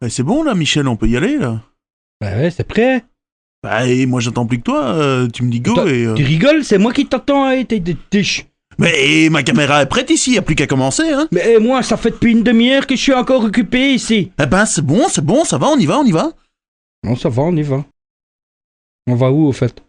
C'est bon là, Michel, on peut y aller là. Bah ouais, c'est prêt. Bah, et moi j'attends plus que toi, tu me dis go Attends, et. Tu rigoles, c'est moi qui t'attends, t'es tiche. Mais ma caméra est prête ici, y a plus qu'à commencer, hein. Mais moi, ça fait depuis une demi-heure que je suis encore occupé ici. Eh ben c'est bon, ça va, on y va, on y va. Non, ça va, on y va. On va où au fait?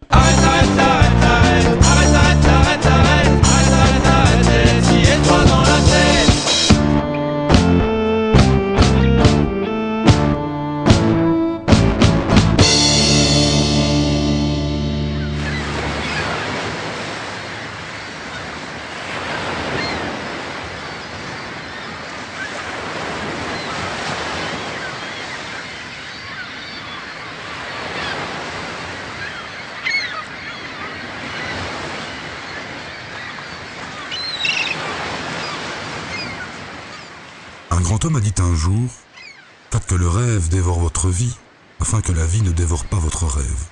Un grand homme a dit un jour, « Faites que le rêve dévore votre vie, afin que la vie ne dévore pas votre rêve. »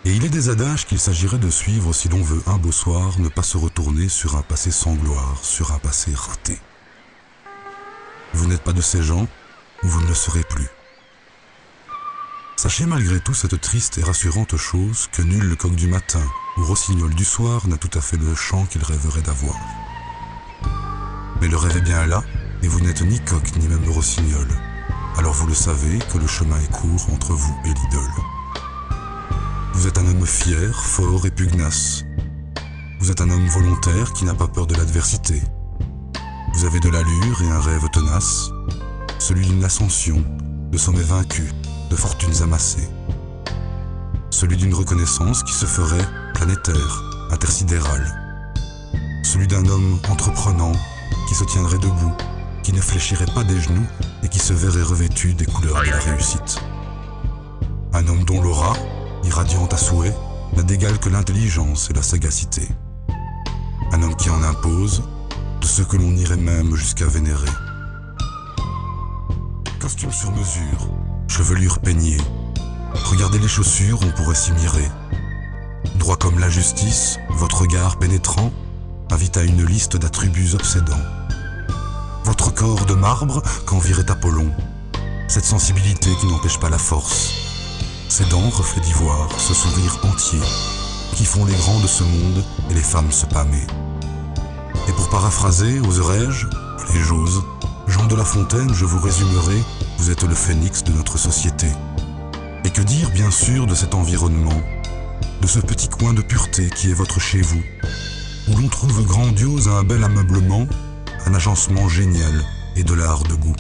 Et il est des adages qu'il s'agirait de suivre si l'on veut un beau soir ne pas se retourner sur un passé sans gloire, sur un passé raté. Vous n'êtes pas de ces gens, ou vous ne le serez plus. Sachez malgré tout cette triste et rassurante chose que nul le coq du matin ou rossignol du soir n'a tout à fait le chant qu'il rêverait d'avoir. Mais le rêve est bien là, et vous n'êtes ni coq ni même rossignol. Alors vous le savez que le chemin est court entre vous et l'idole. Vous êtes un homme fier, fort et pugnace. Vous êtes un homme volontaire qui n'a pas peur de l'adversité. Vous avez de l'allure et un rêve tenace, celui d'une ascension, de sommets vaincus, de fortunes amassées. Celui d'une reconnaissance qui se ferait planétaire, intersidérale. Celui d'un homme entreprenant qui se tiendrait debout, qui ne fléchirait pas des genoux et qui se verrait revêtu des couleurs de la réussite. Un homme dont l'aura, irradiante à souhait, n'a d'égal que l'intelligence et la sagacité. Un homme qui en impose, de ceux que l'on irait même jusqu'à vénérer. Costume sur mesure, chevelure peignée, regardez les chaussures, on pourrait s'y mirer. Droit comme la justice, votre regard pénétrant invite à une liste d'attributs obsédants. Votre corps de marbre qu'envirait Apollon, cette sensibilité qui n'empêche pas la force, ces dents reflets d'ivoire, ce sourire entier, qui font les grands de ce monde et les femmes se pâmer. Et pour paraphraser, oserais-je, allez j'ose, Jean de La Fontaine, je vous résumerai, vous êtes le phénix de notre société. Et que dire bien sûr de cet environnement, de ce petit coin de pureté qui est votre chez vous, où l'on trouve grandiose un bel ameublement, un agencement génial et de l'art de goût.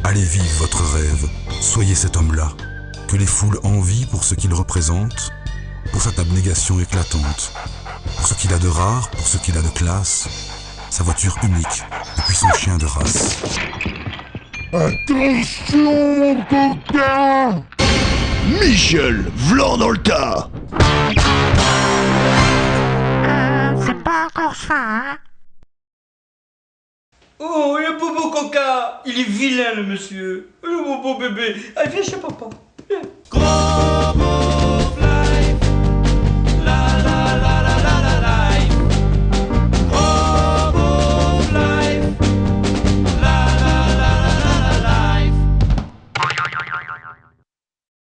Allez vivre votre rêve, soyez cet homme-là, que les foules envient pour ce qu'il représente, pour cette abnégation éclatante, pour ce qu'il a de rare, pour ce qu'il a de classe, sa voiture unique et puis son chien de race. Attention mon coquin! Michel, v'là dans le tas! C'est pas encore ça, hein? Oh, le bobo coca! Il est vilain, le monsieur! Le bobo bébé! Allez, viens chez papa! Viens!